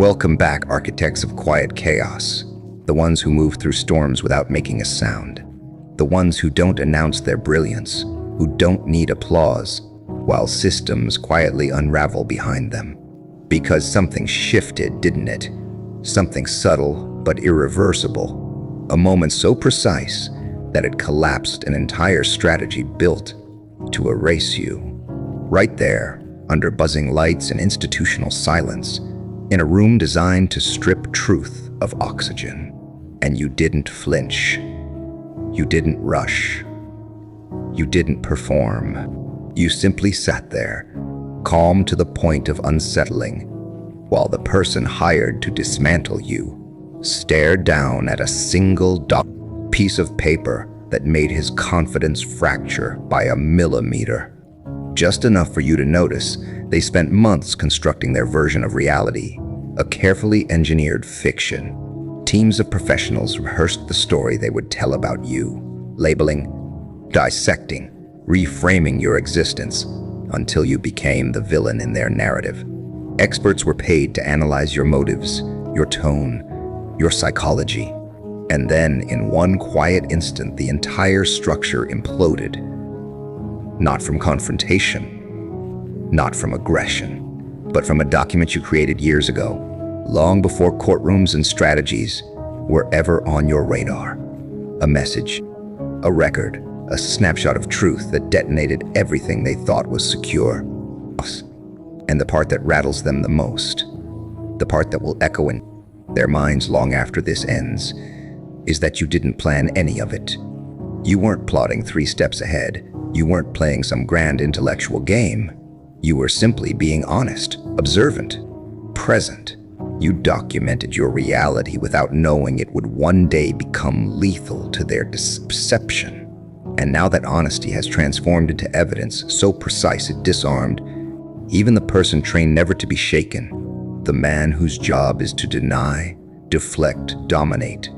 Welcome back, architects of quiet chaos. The ones who move through storms without making a sound. The ones who don't announce their brilliance, who don't need applause, while systems quietly unravel behind them. Because something shifted, didn't it? Something subtle but irreversible. A moment so precise that it collapsed an entire strategy built to erase you. Right there, under buzzing lights and institutional silence, in a room designed to strip truth of oxygen. And you didn't flinch. You didn't rush. You didn't perform. You simply sat there, calm to the point of unsettling, while the person hired to dismantle you stared down at a single piece of paper that made his confidence fracture by a millimeter. Just enough for you to notice they spent months constructing their version of reality, a carefully engineered fiction. Teams of professionals rehearsed the story they would tell about you, labeling, dissecting, reframing your existence until you became the villain in their narrative. Experts were paid to analyze your motives, your tone, your psychology. And then, in one quiet instant, the entire structure imploded. Not from confrontation, not from aggression, but from a document you created years ago, long before courtrooms and strategies were ever on your radar. A message, a record, a snapshot of truth that detonated everything they thought was secure. And the part that rattles them the most, the part that will echo in their minds long after this ends, is that you didn't plan any of it. You weren't plotting 3 steps ahead. You weren't playing some grand intellectual game. You were simply being honest, observant, present. You documented your reality without knowing it would one day become lethal to their deception. And now that honesty has transformed into evidence so precise it disarmed even the person trained never to be shaken, the man whose job is to deny, deflect, dominate.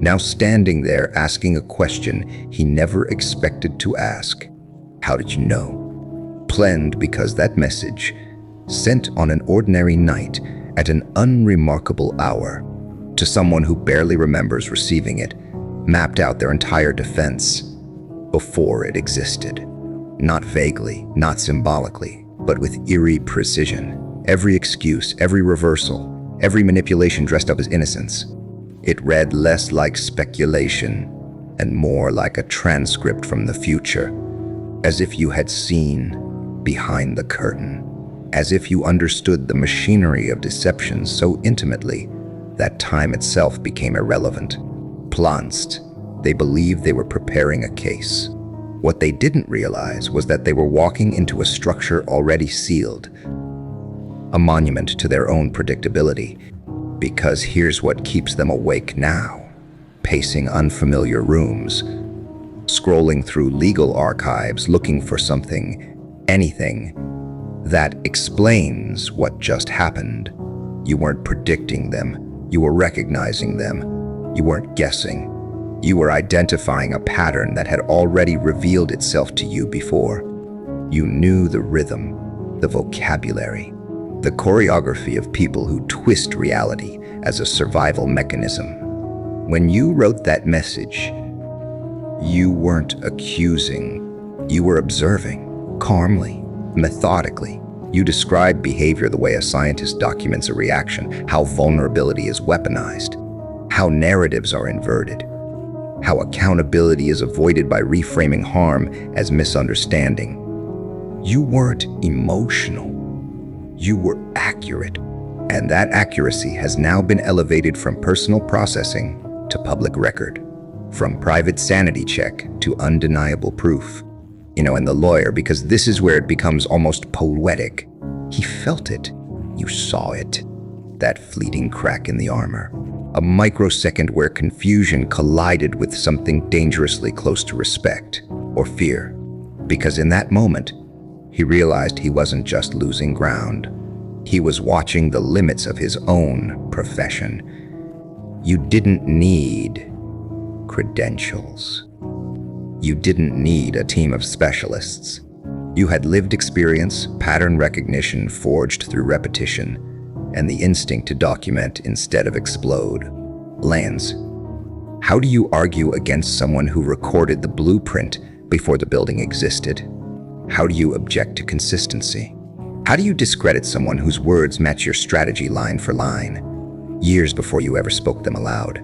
Now standing there asking a question he never expected to ask. How did you know? Planned because that message, sent on an ordinary night at an unremarkable hour, to someone who barely remembers receiving it, mapped out their entire defense before it existed. Not vaguely, not symbolically, but with eerie precision. Every excuse, every reversal, every manipulation dressed up as innocence. It read less like speculation and more like a transcript from the future, as if you had seen behind the curtain, as if you understood the machinery of deception so intimately that time itself became irrelevant. Planced, they believed they were preparing a case. What they didn't realize was that they were walking into a structure already sealed, a monument to their own predictability. Because here's what keeps them awake now, pacing unfamiliar rooms, scrolling through legal archives looking for something, anything, that explains what just happened. You weren't predicting them, you were recognizing them. You weren't guessing. You were identifying a pattern that had already revealed itself to you before. You knew the rhythm, the vocabulary, the choreography of people who twist reality as a survival mechanism. When you wrote that message, you weren't accusing. You were observing, calmly, methodically. You described behavior the way a scientist documents a reaction, how vulnerability is weaponized, how narratives are inverted, how accountability is avoided by reframing harm as misunderstanding. You weren't emotional. You were accurate. And that accuracy has now been elevated from personal processing to public record, from private sanity check to undeniable proof. And the lawyer, because this is where it becomes almost poetic, he felt it. You saw it. That fleeting crack in the armor. A microsecond where confusion collided with something dangerously close to respect or fear. Because in that moment, he realized he wasn't just losing ground. He was watching the limits of his own profession. You didn't need credentials. You didn't need a team of specialists. You had lived experience, pattern recognition forged through repetition, and the instinct to document instead of explode. Lance, how do you argue against someone who recorded the blueprint before the building existed? How do you object to consistency? How do you discredit someone whose words match your strategy line for line, years before you ever spoke them aloud?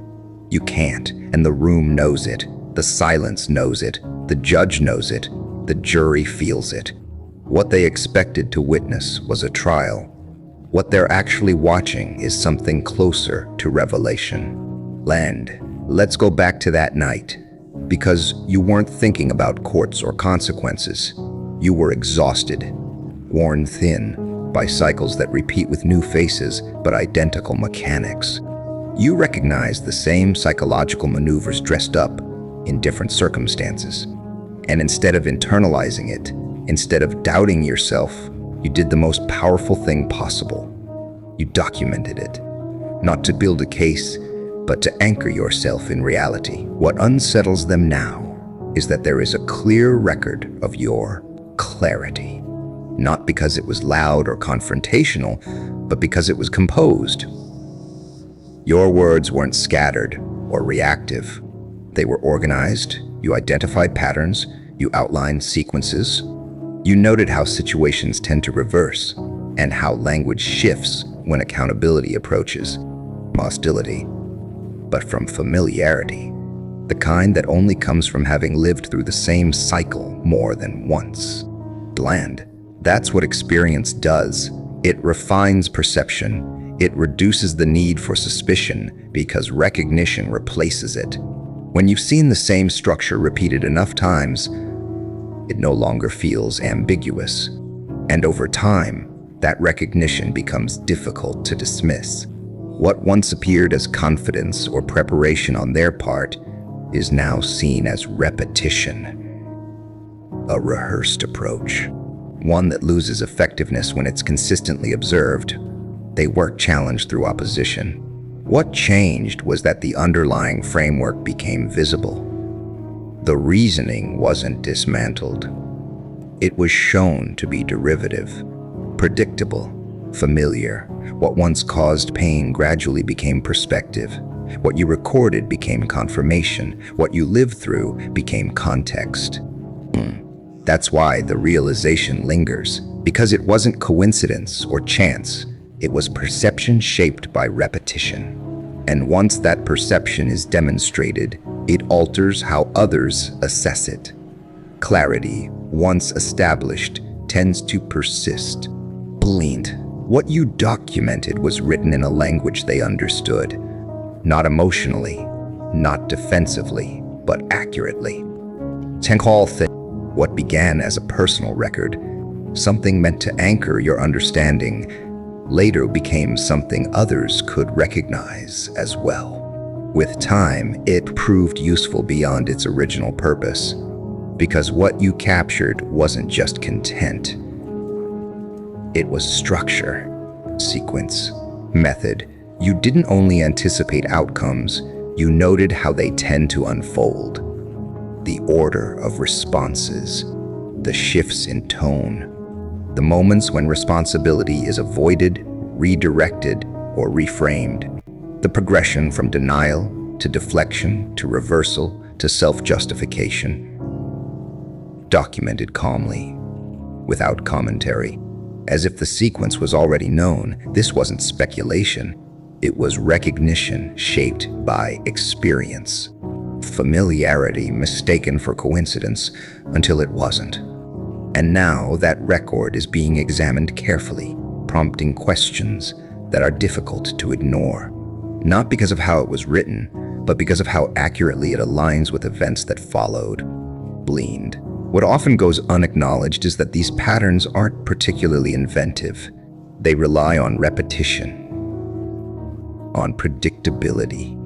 You can't, and the room knows it. The silence knows it. The judge knows it. The jury feels it. What they expected to witness was a trial. What they're actually watching is something closer to revelation. Land, let's go back to that night. Because you weren't thinking about courts or consequences. You were exhausted, worn thin by cycles that repeat with new faces but identical mechanics. You recognize the same psychological maneuvers dressed up in different circumstances. And instead of internalizing it, instead of doubting yourself, you did the most powerful thing possible. You documented it, not to build a case, but to anchor yourself in reality. What unsettles them now is that there is a clear record of your clarity, not because it was loud or confrontational, but because it was composed. Your words weren't scattered or reactive. They were organized. You identified patterns. You outlined sequences. You noted how situations tend to reverse and how language shifts when accountability approaches. Hostility, but from familiarity, the kind that only comes from having lived through the same cycle more than once. Bland. That's what experience does. It refines perception. It reduces the need for suspicion because recognition replaces it. When you've seen the same structure repeated enough times, it no longer feels ambiguous. And over time, that recognition becomes difficult to dismiss. What once appeared as confidence or preparation on their part is now seen as repetition. A rehearsed approach, one that loses effectiveness when it's consistently observed. They weren't challenged through opposition. What changed was that the underlying framework became visible. The reasoning wasn't dismantled. It was shown to be derivative, predictable, familiar. What once caused pain gradually became perspective. What you recorded became confirmation. What you lived through became context. That's why the realization lingers, because it wasn't coincidence or chance. It was perception shaped by repetition. And once that perception is demonstrated, it alters how others assess it. Clarity, once established, tends to persist. Blind. What you documented was written in a language they understood. Not emotionally, not defensively, but accurately. What began as a personal record, something meant to anchor your understanding, later became something others could recognize as well. With time, it proved useful beyond its original purpose, because what you captured wasn't just content. It was structure, sequence, method. You didn't only anticipate outcomes, you noted how they tend to unfold. The order of responses, the shifts in tone, the moments when responsibility is avoided, redirected, or reframed. The progression from denial to deflection to reversal to self-justification. Documented calmly, without commentary. As if the sequence was already known, this wasn't speculation. It was recognition shaped by experience. Familiarity mistaken for coincidence until it wasn't. And now that record is being examined carefully, prompting questions that are difficult to ignore. Not because of how it was written, but because of how accurately it aligns with events that followed. Bleed. What often goes unacknowledged is that these patterns aren't particularly inventive. They rely on repetition, on predictability,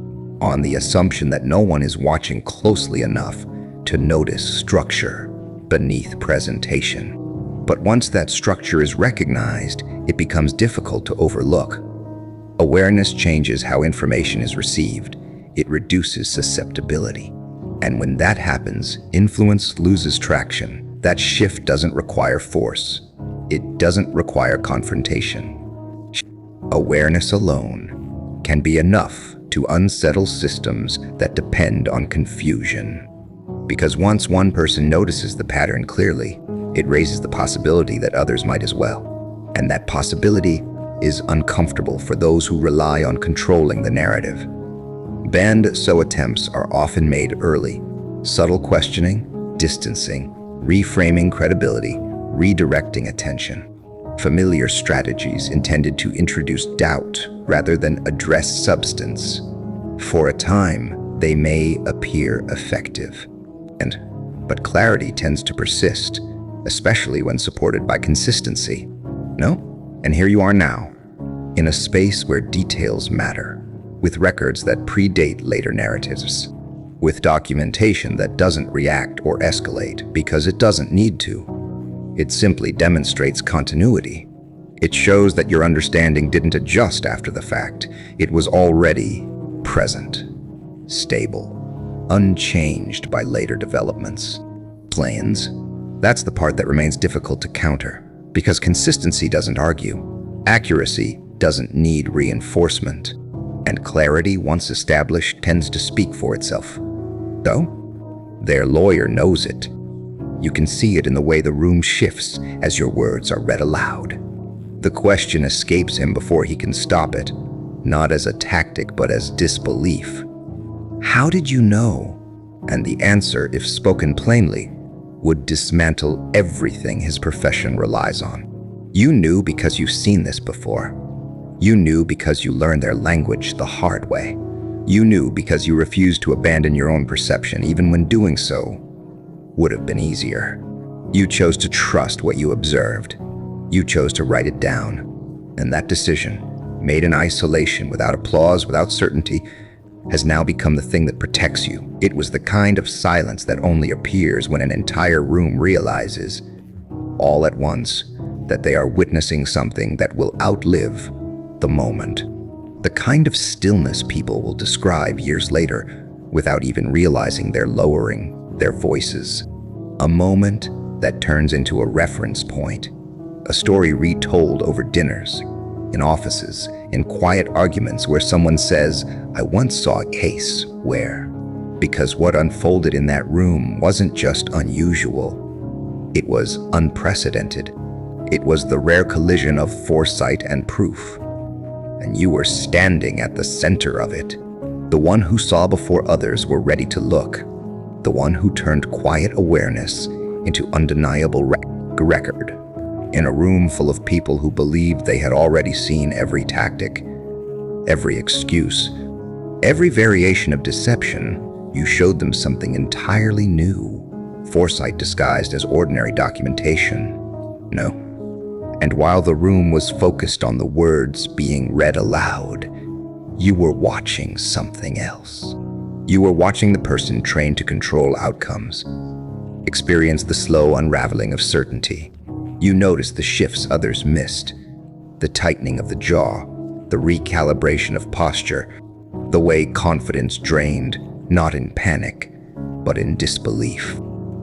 on the assumption that no one is watching closely enough to notice structure beneath presentation. But once that structure is recognized, it becomes difficult to overlook. Awareness changes how information is received. It reduces susceptibility. And when that happens, influence loses traction. That shift doesn't require force. It doesn't require confrontation. Awareness alone can be enough to unsettle systems that depend on confusion. Because once one person notices the pattern clearly, it raises the possibility that others might as well. And that possibility is uncomfortable for those who rely on controlling the narrative. Banned-so attempts are often made early. Subtle questioning, distancing, reframing credibility, redirecting attention. Familiar strategies intended to introduce doubt rather than address substance. For a time, they may appear effective. But clarity tends to persist, especially when supported by consistency. No? And here you are now, in a space where details matter, with records that predate later narratives, with documentation that doesn't react or escalate because it doesn't need to. It simply demonstrates continuity. It shows that your understanding didn't adjust after the fact. It was already present, stable, unchanged by later developments. Plans. That's the part that remains difficult to counter, because consistency doesn't argue. Accuracy doesn't need reinforcement. And clarity, once established, tends to speak for itself. Though, their lawyer knows it. You can see it in the way the room shifts as your words are read aloud. The question escapes him before he can stop it, not as a tactic but as disbelief. How did you know? And the answer, if spoken plainly, would dismantle everything his profession relies on. You knew because you've seen this before. You knew because you learned their language the hard way. You knew because you refused to abandon your own perception, even when doing so would have been easier. You chose to trust what you observed. You chose to write it down. And that decision, made in isolation, without applause, without certainty, has now become the thing that protects you. It was the kind of silence that only appears when an entire room realizes, all at once, that they are witnessing something that will outlive the moment. The kind of stillness people will describe years later without even realizing they're lowering their voices. A moment that turns into a reference point. A story retold over dinners, in offices, in quiet arguments where someone says, "I once saw a case where," because what unfolded in that room wasn't just unusual, it was unprecedented. It was the rare collision of foresight and proof. And you were standing at the center of it. The one who saw before others were ready to look. The one who turned quiet awareness into undeniable record. In a room full of people who believed they had already seen every tactic, every excuse, every variation of deception, you showed them something entirely new. Foresight disguised as ordinary documentation. No. And while the room was focused on the words being read aloud, you were watching something else. You were watching the person trained to control outcomes, experience the slow unraveling of certainty. You noticed the shifts others missed, the tightening of the jaw, the recalibration of posture, the way confidence drained, not in panic, but in disbelief.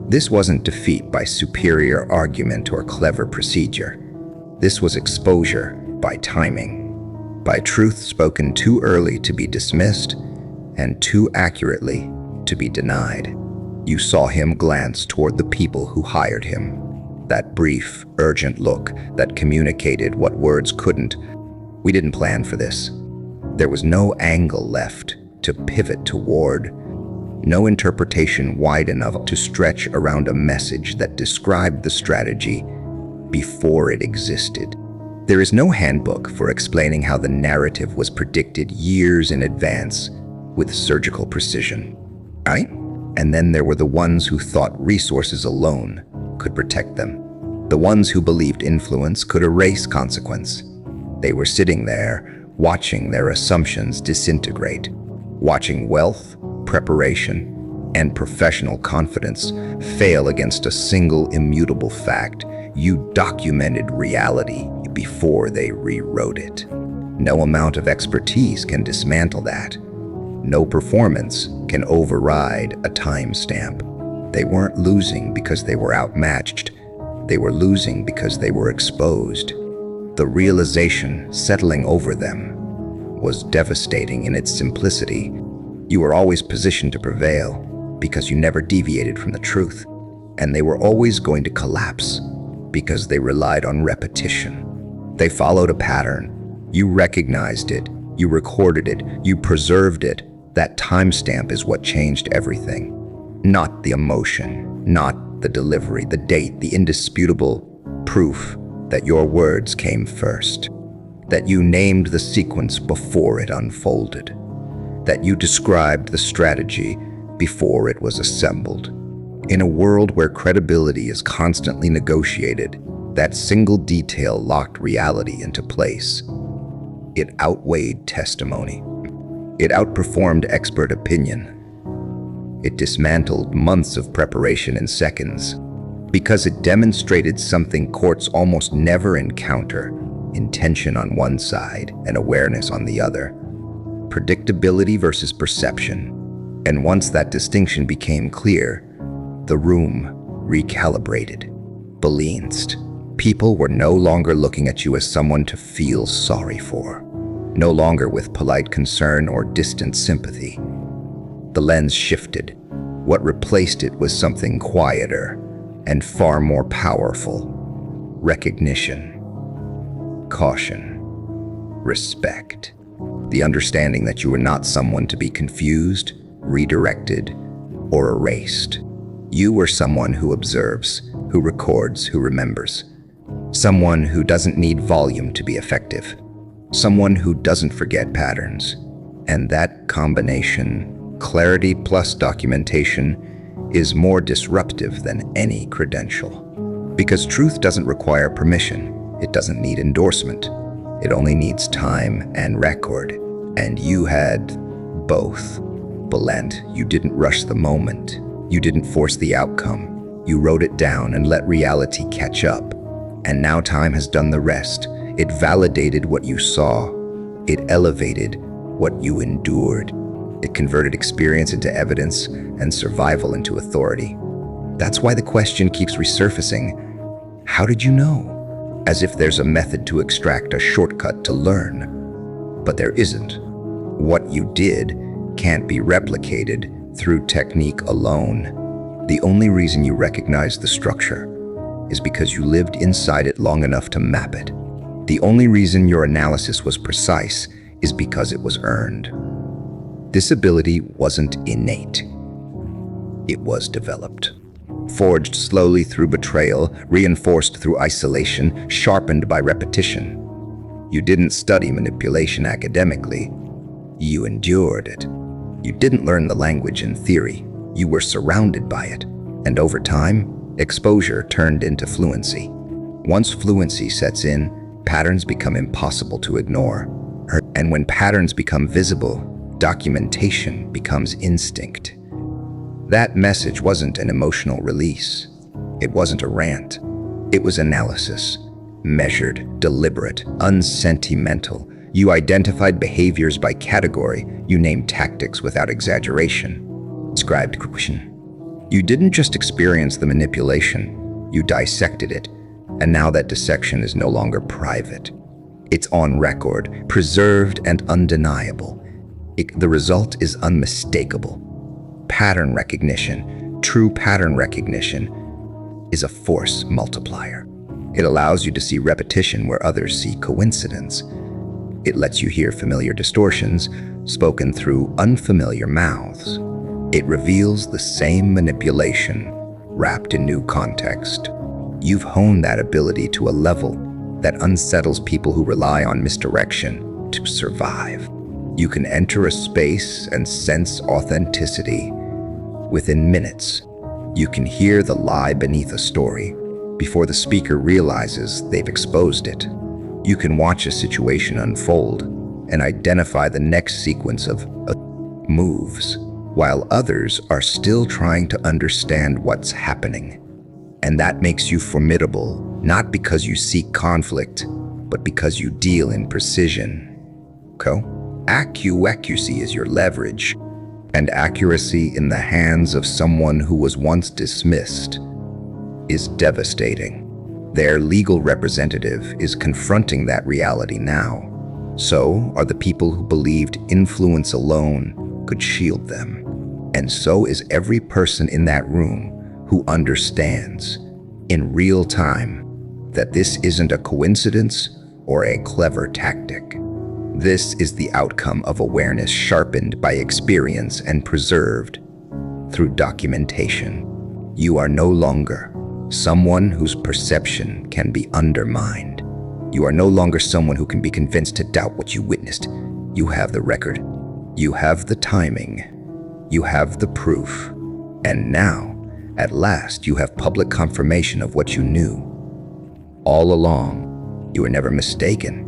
This wasn't defeat by superior argument or clever procedure. This was exposure by timing, by truth spoken too early to be dismissed and too accurately to be denied. You saw him glance toward the people who hired him. That brief, urgent look that communicated what words couldn't. We didn't plan for this. There was no angle left to pivot toward, no interpretation wide enough to stretch around a message that described the strategy before it existed. There is no handbook for explaining how the narrative was predicted years in advance with surgical precision, right? And then there were the ones who thought resources alone could protect them. The ones who believed influence could erase consequence. They were sitting there, watching their assumptions disintegrate, watching wealth, preparation, and professional confidence fail against a single immutable fact. You documented reality before they rewrote it. No amount of expertise can dismantle that. No performance can override a timestamp. They weren't losing because they were outmatched. They were losing because they were exposed. The realization settling over them was devastating in its simplicity. You were always positioned to prevail because you never deviated from the truth, and they were always going to collapse because they relied on repetition. They followed a pattern. You recognized it, you recorded it, you preserved it. That timestamp is what changed everything. Not the emotion, not the delivery, the date, the indisputable proof that your words came first, that you named the sequence before it unfolded, that you described the strategy before it was assembled. In a world where credibility is constantly negotiated, that single detail locked reality into place. It outweighed testimony. It outperformed expert opinion. It dismantled months of preparation in seconds because it demonstrated something courts almost never encounter: intention on one side and awareness on the other. Predictability versus perception. And once that distinction became clear, the room recalibrated, balanced. People were no longer looking at you as someone to feel sorry for, no longer with polite concern or distant sympathy. The lens shifted. What replaced it was something quieter and far more powerful: recognition, caution, respect. The understanding that you were not someone to be confused, redirected, or erased. You were someone who observes, who records, who remembers. Someone who doesn't need volume to be effective. Someone who doesn't forget patterns. And that combination, clarity plus documentation, is more disruptive than any credential. Because truth doesn't require permission. It doesn't need endorsement. It only needs time and record. And you had both. Belent, you didn't rush the moment. You didn't force the outcome. You wrote it down and let reality catch up. And now time has done the rest. It validated what you saw. It elevated what you endured. It converted experience into evidence and survival into authority. That's why the question keeps resurfacing: how did you know? As if there's a method to extract a shortcut to learn. But there isn't. What you did can't be replicated through technique alone. The only reason you recognize the structure is because you lived inside it long enough to map it. The only reason your analysis was precise is because it was earned. This ability wasn't innate. It was developed. Forged slowly through betrayal, reinforced through isolation, sharpened by repetition. You didn't study manipulation academically. You endured it. You didn't learn the language in theory. You were surrounded by it. And over time, exposure turned into fluency. Once fluency sets in, patterns become impossible to ignore. And when patterns become visible, documentation becomes instinct. That message wasn't an emotional release. It wasn't a rant. It was analysis. Measured, deliberate, unsentimental. You identified behaviors by category. You named tactics without exaggeration. Described coercion. You didn't just experience the manipulation, you dissected it. And now that dissection is no longer private. It's on record, preserved and undeniable. The result is unmistakable. Pattern recognition, true pattern recognition, is a force multiplier. It allows you to see repetition where others see coincidence. It lets you hear familiar distortions spoken through unfamiliar mouths. It reveals the same manipulation wrapped in new context. You've honed that ability to a level that unsettles people who rely on misdirection to survive. You can enter a space and sense authenticity within minutes. You can hear the lie beneath a story before the speaker realizes they've exposed it. You can watch a situation unfold and identify the next sequence of moves, while others are still trying to understand what's happening. And that makes you formidable, not because you seek conflict, but because you deal in precision. Accuracy is your leverage, and accuracy in the hands of someone who was once dismissed is devastating. Their legal representative is confronting that reality now. So are the people who believed influence alone could shield them. And so is every person in that room who understands, in real time, that this isn't a coincidence or a clever tactic. This is the outcome of awareness sharpened by experience and preserved through documentation. You are no longer someone whose perception can be undermined. You are no longer someone who can be convinced to doubt what you witnessed. You have the record. You have the timing. You have the proof. And now, at last, you have public confirmation of what you knew. All along, you were never mistaken.